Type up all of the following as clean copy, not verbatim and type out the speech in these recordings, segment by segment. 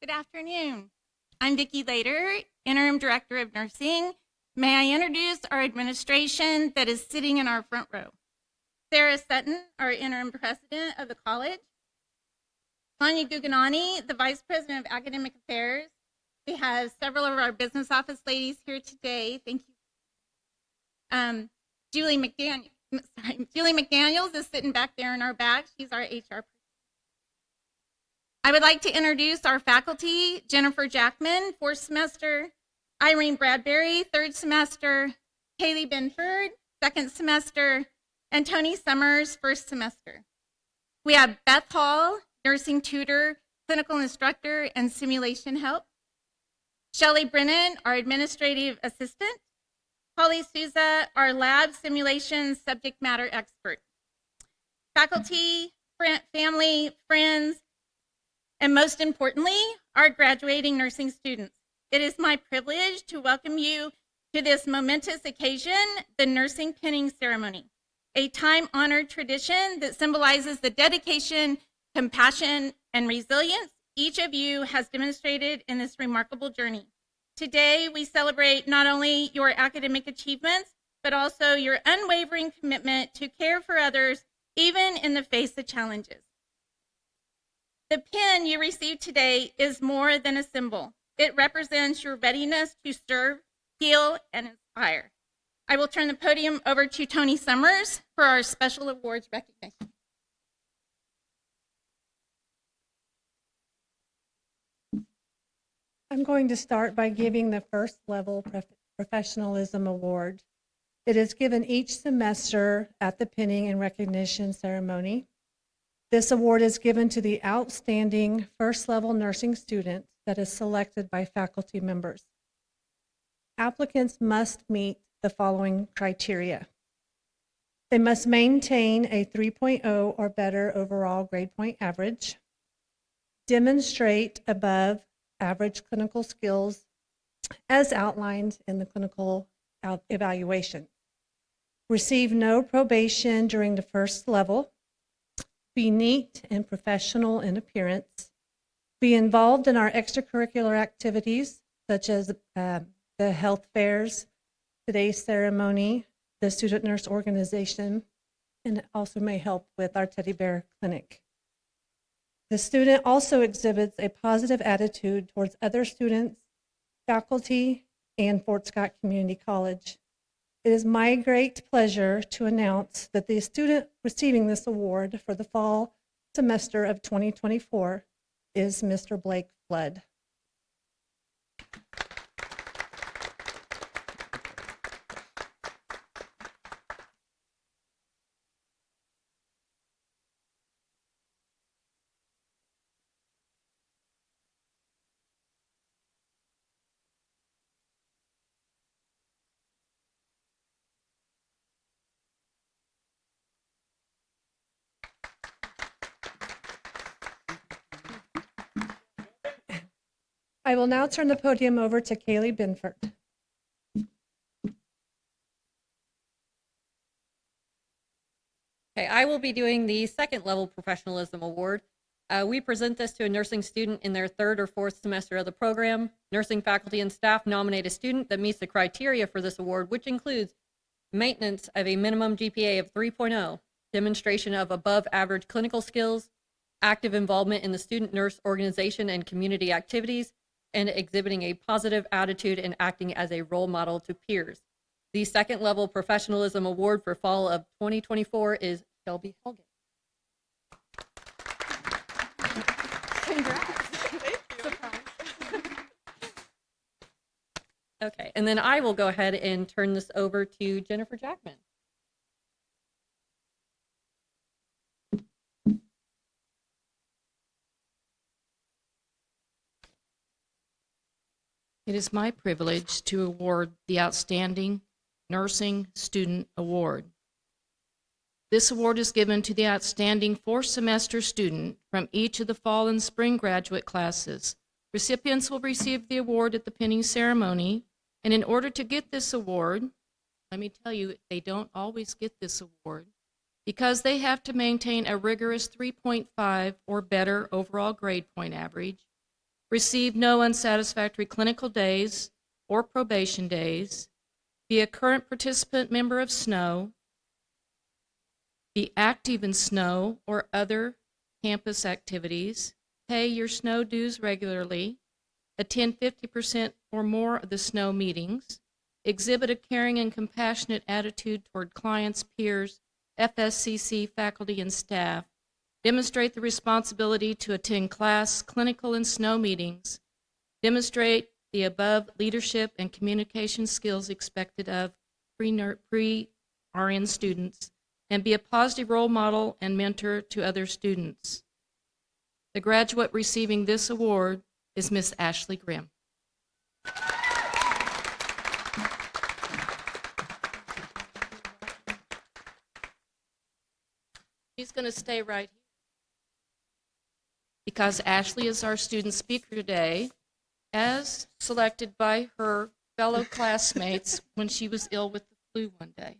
Good afternoon. I'm Vicki Lader, Interim Director of Nursing. May I introduce our administration that is sitting in our front row. Sarah Sutton, our Interim President of the college. Tanya Guganani, the Vice President of Academic Affairs. We have several of our business office ladies here today. Thank you. Julie McDaniels is sitting back there in our back. She's our HR person. I would like to introduce our faculty, Jennifer Jackman, 4th semester, Irene Bradbury, 3rd semester, Kaylee Benford, 2nd semester, and Tony Summers, 1st semester. We have Beth Hall, nursing tutor, clinical instructor, and simulation help. Shelley Brennan, our administrative assistant. Holly Souza, our lab simulation subject matter expert. Faculty, family, friends, and most importantly, our graduating nursing students. It is my privilege to welcome you to this momentous occasion, the nursing pinning ceremony, a time-honored tradition that symbolizes the dedication, compassion, and resilience each of you has demonstrated in this remarkable journey. Today, we celebrate not only your academic achievements, but also your unwavering commitment to care for others, even in the face of challenges. The pin you received today is more than a symbol. It represents your readiness to serve, heal, and inspire. I will turn the podium over to Tony Summers for our special awards recognition. I'm going to start by giving the first level professionalism award. It is given each semester at the pinning and recognition ceremony. This award is given to the outstanding first level nursing student that is selected by faculty members. Applicants must meet the following criteria. They must maintain a 3.0 or better overall grade point average, demonstrate above average clinical skills as outlined in the clinical evaluation, receive no probation during the first level, be neat and professional in appearance, be involved in our extracurricular activities such as the health fairs, today's ceremony, the student nurse organization, and it also may help with our teddy bear clinic. The student also exhibits a positive attitude towards other students, faculty, and Fort Scott Community College. It is my great pleasure to announce that the student receiving this award for the fall semester of 2024 is Mr. Blake Flood. I will now turn the podium over to Kaylee Benford. Okay, I will be doing the second level professionalism award. We present this to a nursing student in their 3rd or 4th semester of the program. Nursing faculty and staff nominate a student that meets the criteria for this award, which includes maintenance of a minimum GPA of 3.0, demonstration of above average clinical skills, active involvement in the student nurse organization and community activities, and exhibiting a positive attitude and acting as a role model to peers. The second level professionalism award for fall of 2024 is Shelby Helgen. Congrats. Okay, and then I will go ahead and turn this over to Jennifer Jackman. It is my privilege to award the Outstanding Nursing Student Award. This award is given to the outstanding 4th semester student from each of the fall and spring graduate classes. Recipients will receive the award at the pinning ceremony, and in order to get this award, let me tell you, they don't always get this award because they have to maintain a rigorous 3.5 or better overall grade point average, receive no unsatisfactory clinical days or probation days, be a current participant member of SNO, be active in SNO or other campus activities, pay your SNO dues regularly, attend 50% or more of the SNO meetings, exhibit a caring and compassionate attitude toward clients, peers, FSCC faculty, and staff, demonstrate the responsibility to attend class, clinical, and SNO meetings, demonstrate the above leadership and communication skills expected of pre-RN students, and be a positive role model and mentor to other students. The graduate receiving this award is Miss Ashley Grimm. She's going to stay right here because Ashley is our student speaker today, as selected by her fellow classmates when she was ill with the flu one day.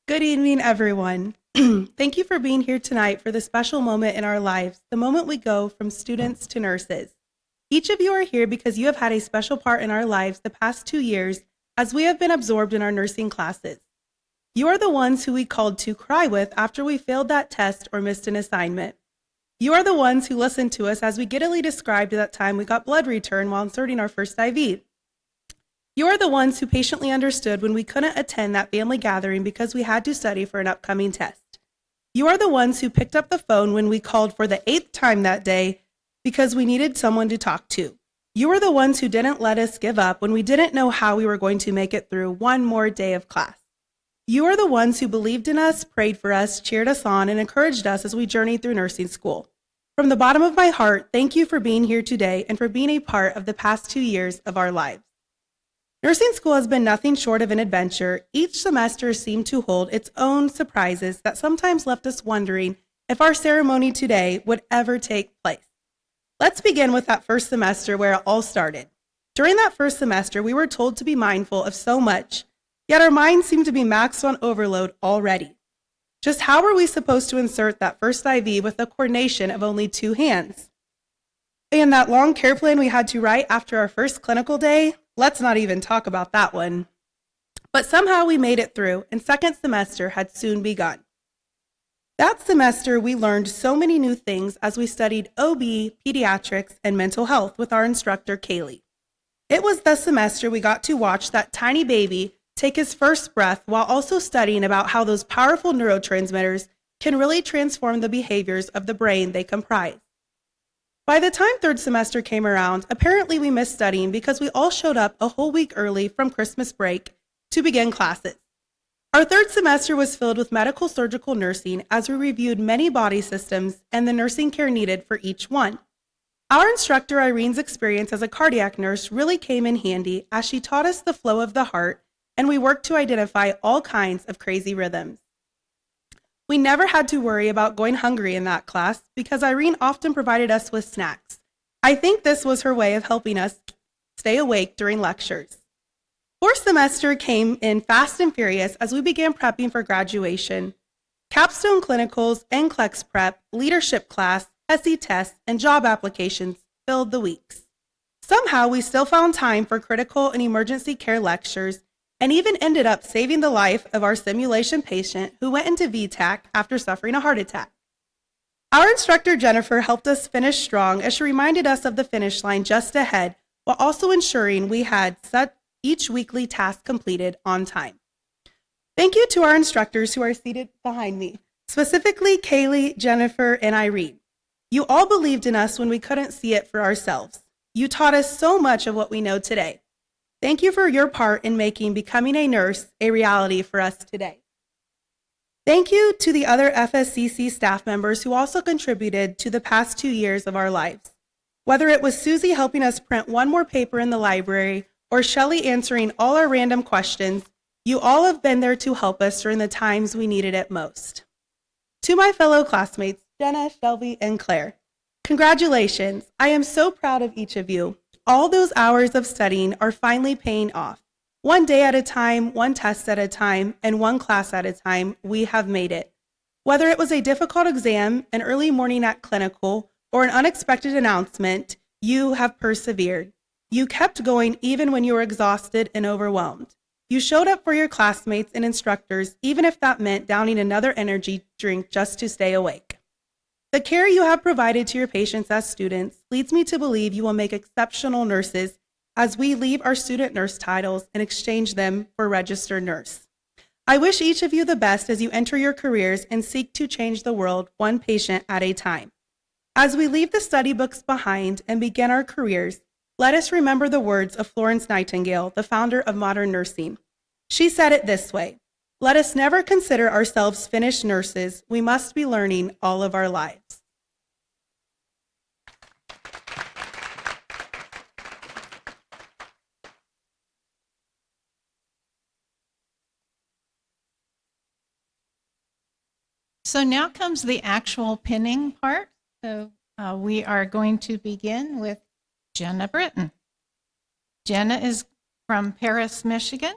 Good evening, everyone. Thank you for being here tonight for the special moment in our lives, the moment we go from students to nurses. Each of you are here because you have had a special part in our lives the past 2 years as we have been absorbed in our nursing classes. You are the ones who we called to cry with after we failed that test or missed an assignment. You are the ones who listened to us as we giddily described that time we got blood return while inserting our first IV. You are the ones who patiently understood when we couldn't attend that family gathering because we had to study for an upcoming test. You are the ones who picked up the phone when we called for the 8th time that day because we needed someone to talk to. You are the ones who didn't let us give up when we didn't know how we were going to make it through one more day of class. You are the ones who believed in us, prayed for us, cheered us on, and encouraged us as we journeyed through nursing school. From the bottom of my heart, thank you for being here today and for being a part of the past 2 years of our lives. Nursing school has been nothing short of an adventure. Each semester seemed to hold its own surprises that sometimes left us wondering if our ceremony today would ever take place. Let's begin with that first semester where it all started. During that first semester, we were told to be mindful of so much, yet our minds seemed to be maxed on overload already. Just how were we supposed to insert that first IV with the coordination of only 2 hands? And that long care plan we had to write after our first clinical day, let's not even talk about that one. But somehow we made it through, and second semester had soon begun. That semester, we learned so many new things as we studied OB, pediatrics, and mental health with our instructor, Kaylee. It was the semester we got to watch that tiny baby take his first breath while also studying about how those powerful neurotransmitters can really transform the behaviors of the brain they comprise. By the time third semester came around, apparently we missed studying because we all showed up a whole week early from Christmas break to begin classes. Our third semester was filled with medical surgical nursing as we reviewed many body systems and the nursing care needed for each one. Our instructor Irene's experience as a cardiac nurse really came in handy as she taught us the flow of the heart, and we worked to identify all kinds of crazy rhythms. We never had to worry about going hungry in that class because Irene often provided us with snacks. I think this was her way of helping us stay awake during lectures. Fourth semester came in fast and furious as we began prepping for graduation. Capstone clinicals, NCLEX prep, leadership class, SE tests, and job applications filled the weeks. Somehow, we still found time for critical and emergency care lectures and even ended up saving the life of our simulation patient who went into VTAC after suffering a heart attack. Our instructor, Jennifer, helped us finish strong as she reminded us of the finish line just ahead while also ensuring we had each weekly task completed on time. Thank you to our instructors who are seated behind me, specifically Kaylee, Jennifer, and Irene. You all believed in us when we couldn't see it for ourselves. You taught us so much of what we know today. Thank you for your part in making becoming a nurse a reality for us today. Thank you to the other FSCC staff members who also contributed to the past 2 years of our lives. Whether it was Susie helping us print one more paper in the library or Shelley answering all our random questions, you all have been there to help us during the times we needed it most. To my fellow classmates, Jenna, Shelby, and Claire, congratulations. I am so proud of each of you. All those hours of studying are finally paying off. One day at a time, one test at a time, and one class at a time, we have made it. Whether it was a difficult exam, an early morning at clinical, or an unexpected announcement, you have persevered. You kept going even when you were exhausted and overwhelmed. You showed up for your classmates and instructors, even if that meant downing another energy drink just to stay awake. The care you have provided to your patients as students leads me to believe you will make exceptional nurses as we leave our student nurse titles and exchange them for registered nurse. I wish each of you the best as you enter your careers and seek to change the world one patient at a time. As we leave the study books behind and begin our careers, let us remember the words of Florence Nightingale, the founder of modern nursing. She said it this way: "Let us never consider ourselves finished nurses. We must be learning all of our lives." So now comes the actual pinning part. So we are going to begin with Jenna Britton. Jenna is from Paris, Michigan.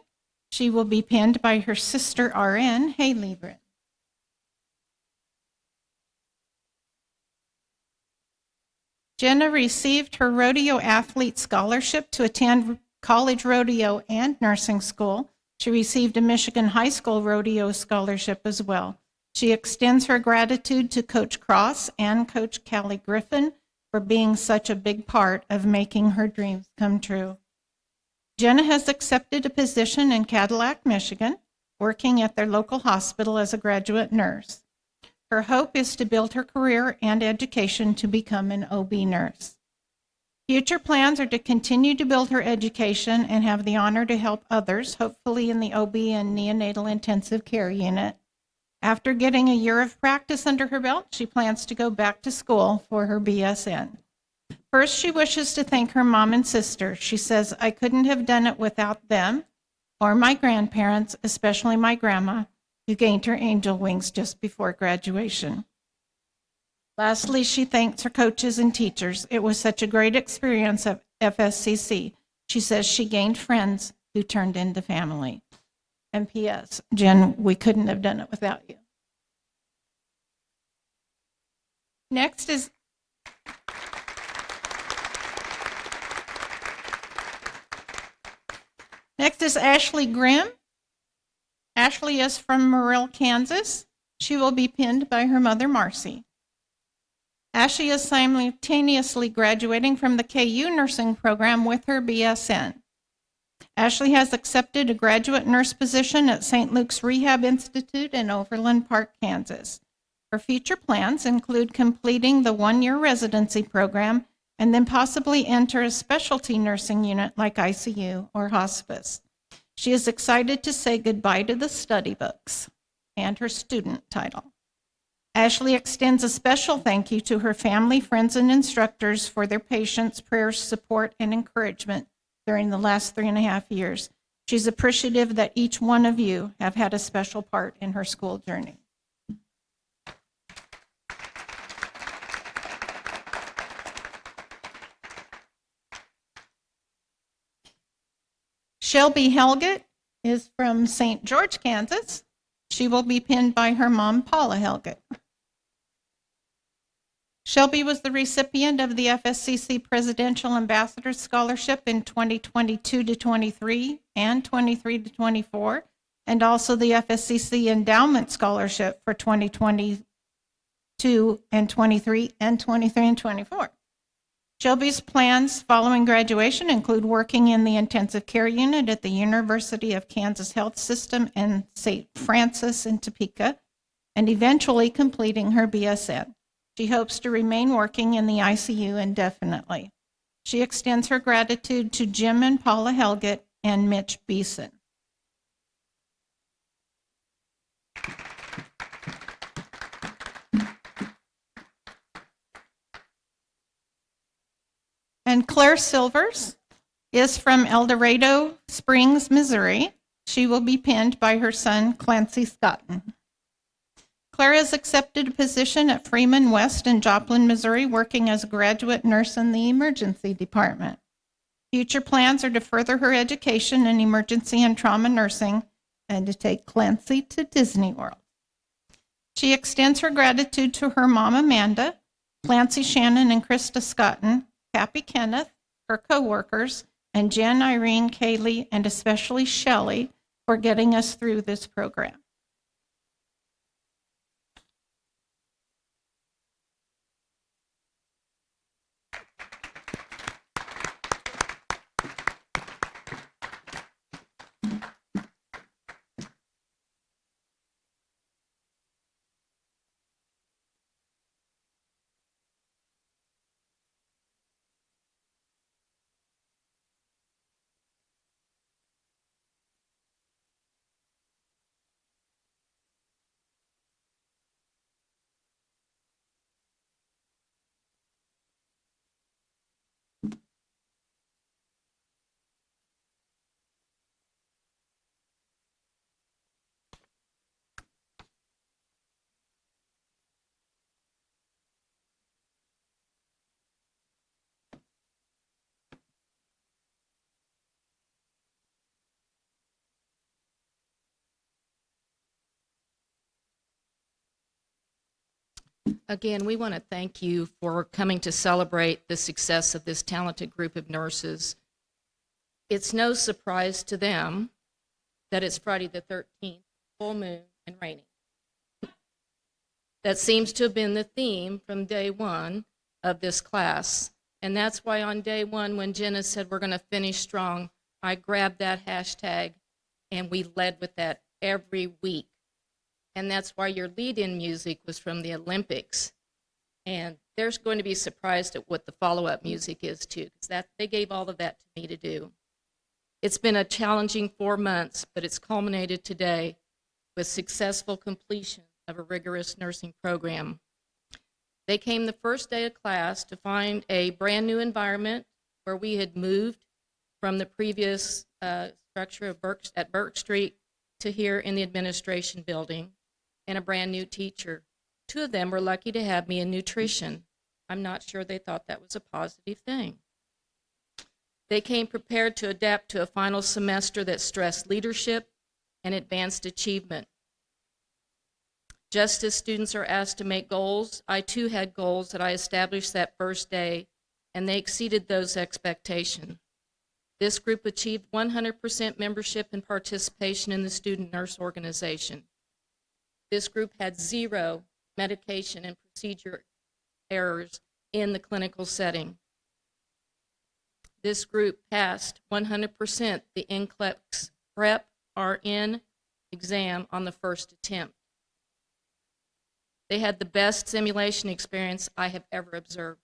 She will be pinned by her sister RN, Haley Britton. Jenna received her rodeo athlete scholarship to attend college rodeo and nursing school. She received a Michigan high school rodeo scholarship as well. She extends her gratitude to Coach Cross and Coach Callie Griffin for being such a big part of making her dreams come true. Jenna has accepted a position in Cadillac, Michigan, working at their local hospital as a graduate nurse. Her hope is to build her career and education to become an OB nurse. Future plans are to continue to build her education and have the honor to help others, hopefully in the OB and neonatal intensive care unit. After getting a year of practice under her belt, she plans to go back to school for her BSN. First, she wishes to thank her mom and sister. She says, "I couldn't have done it without them or my grandparents, especially my grandma, who gained her angel wings just before graduation." Lastly, she thanks her coaches and teachers. It was such a great experience at FSCC. She says she gained friends who turned into family. And P.S., Jen, we couldn't have done it without you. Next is Ashley Grimm. Ashley is from Morrill, Kansas. She will be pinned by her mother, Marcy. Ashley is simultaneously graduating from the KU nursing program with her BSN. Ashley has accepted a graduate nurse position at St. Luke's Rehab Institute in Overland Park, Kansas. Her future plans include completing the one-year residency program and then possibly enter a specialty nursing unit like ICU or hospice. She is excited to say goodbye to the study books and her student title. Ashley extends a special thank you to her family, friends, and instructors for their patience, prayers, support, and encouragement during the last 3.5 years. She's appreciative that each one of you have had a special part in her school journey. Shelby Helgett is from St. George, Kansas. She will be pinned by her mom, Paula Helgett. Shelby was the recipient of the FSCC Presidential Ambassador Scholarship in 2022 to 23 and 23 to 24, and also the FSCC Endowment Scholarship for 2022 and 23 and 23 and 24. Shelby's plans following graduation include working in the intensive care unit at the University of Kansas Health System in St. Francis in Topeka, and eventually completing her BSN. She hopes to remain working in the ICU indefinitely. She extends her gratitude to Jim and Paula Helgett and Mitch Beeson. And Claire Silvers is from El Dorado Springs, Missouri. She will be pinned by her son, Clancy Scotton. Claire has accepted a position at Freeman West in Joplin, Missouri, working as a graduate nurse in the emergency department. Future plans are to further her education in emergency and trauma nursing and to take Clancy to Disney World. She extends her gratitude to her mom, Amanda, Clancy Shannon and Krista Scotton, Cappy Kenneth, her coworkers, and Jen, Irene, Kaylee, and especially Shelley for getting us through this program. Again, we want to thank you for coming to celebrate the success of this talented group of nurses. It's no surprise to them that it's Friday the 13th, full moon and raining. That seems to have been the theme from day one of this class. And that's why on day one, when Jenna said we're going to finish strong, I grabbed that hashtag and we led with that every week. And that's why your lead-in music was from the Olympics. And they're going to be surprised at what the follow-up music is too, because they gave all of that to me to do. It's been a challenging 4 months, but it's culminated today with successful completion of a rigorous nursing program. They came the first day of class to find a brand new environment where we had moved from the previous structure of at Burke Street to here in the administration building, and a brand new teacher. 2 of them were lucky to have me in nutrition. I'm not sure they thought that was a positive thing. They came prepared to adapt to a final semester that stressed leadership and advanced achievement. Just as students are asked to make goals, I too had goals that I established that first day, and they exceeded those expectations. This group achieved 100% membership and participation in the student nurse organization. This group had 0 medication and procedure errors in the clinical setting. This group passed 100% the NCLEX Prep RN exam on the first attempt. They had the best simulation experience I have ever observed.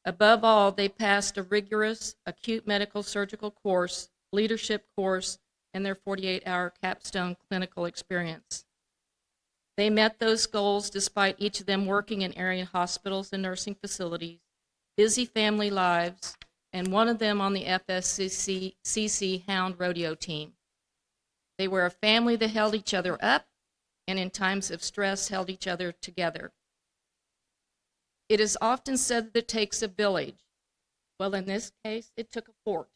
Above all, they passed a rigorous acute medical surgical course, leadership course, and their 48-hour capstone clinical experience. They met those goals despite each of them working in area hospitals and nursing facilities, busy family lives, and one of them on the FSCC Hound Rodeo team. They were a family that held each other up and in times of stress held each other together. It is often said that it takes a village. Well, in this case, it took a fort.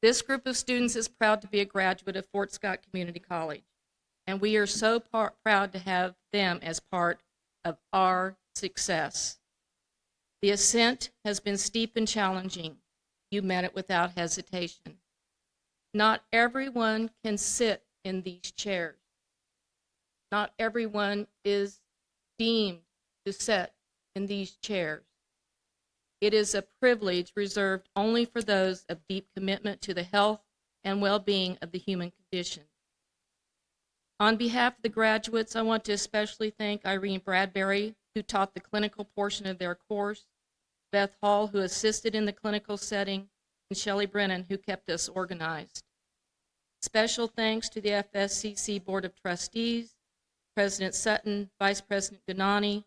This group of students is proud to be a graduate of Fort Scott Community College, and we are so proud to have them as part of our success. The ascent has been steep and challenging. You met it without hesitation. Not everyone can sit in these chairs. Not everyone is deemed to sit in these chairs. It is a privilege reserved only for those of deep commitment to the health and well-being of the human condition. On behalf of the graduates, I want to especially thank Irene Bradbury, who taught the clinical portion of their course, Beth Hall, who assisted in the clinical setting, and Shelley Brennan, who kept us organized. Special thanks to the FSCC Board of Trustees, President Sutton, Vice President Ganani,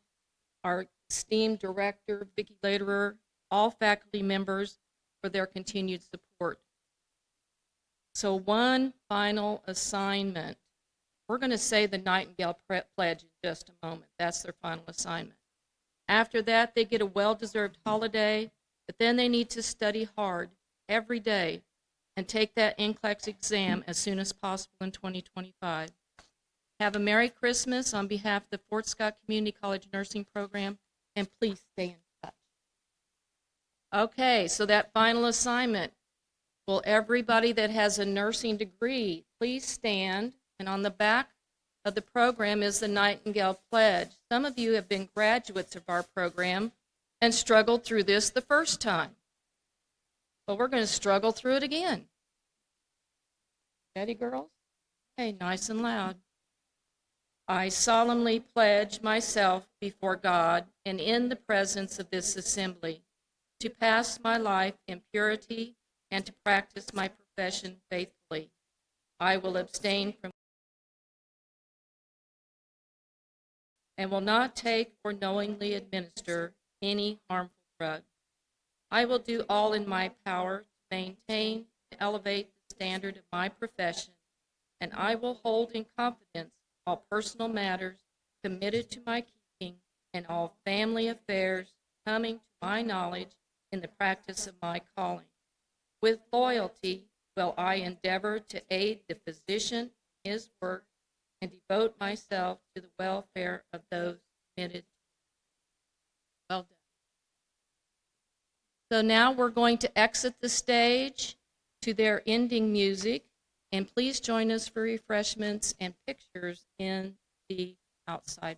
our esteemed director, Vicki Lederer, all faculty members for their continued support. So one final assignment. We're going to say the Nightingale Pledge in just a moment. That's their final assignment. After that, they get a well-deserved holiday but then they need to study hard every day and take that NCLEX exam as soon as possible in 2025. Have a Merry Christmas on behalf of the Fort Scott Community College Nursing Program, and please stay in touch. Okay, so that final assignment. Will everybody that has a nursing degree please stand? And on the back of the program is the Nightingale Pledge. Some of you have been graduates of our program and struggled through this the first time. Well, we're going to struggle through it again. Ready, girls? Okay, nice and loud. I solemnly pledge myself before God and in the presence of this assembly to pass my life in purity and to practice my profession faithfully. I will abstain from and will not take or knowingly administer any harmful drug. I will do all in my power to maintain and elevate the standard of my profession, and I will hold in confidence all personal matters committed to my keeping and all family affairs coming to my knowledge in the practice of my calling. With loyalty will I endeavor to aid the physician in his work and devote myself to the welfare of those committed. Well done. So now we're going to exit the stage to their ending music, and please join us for refreshments and pictures in the outside.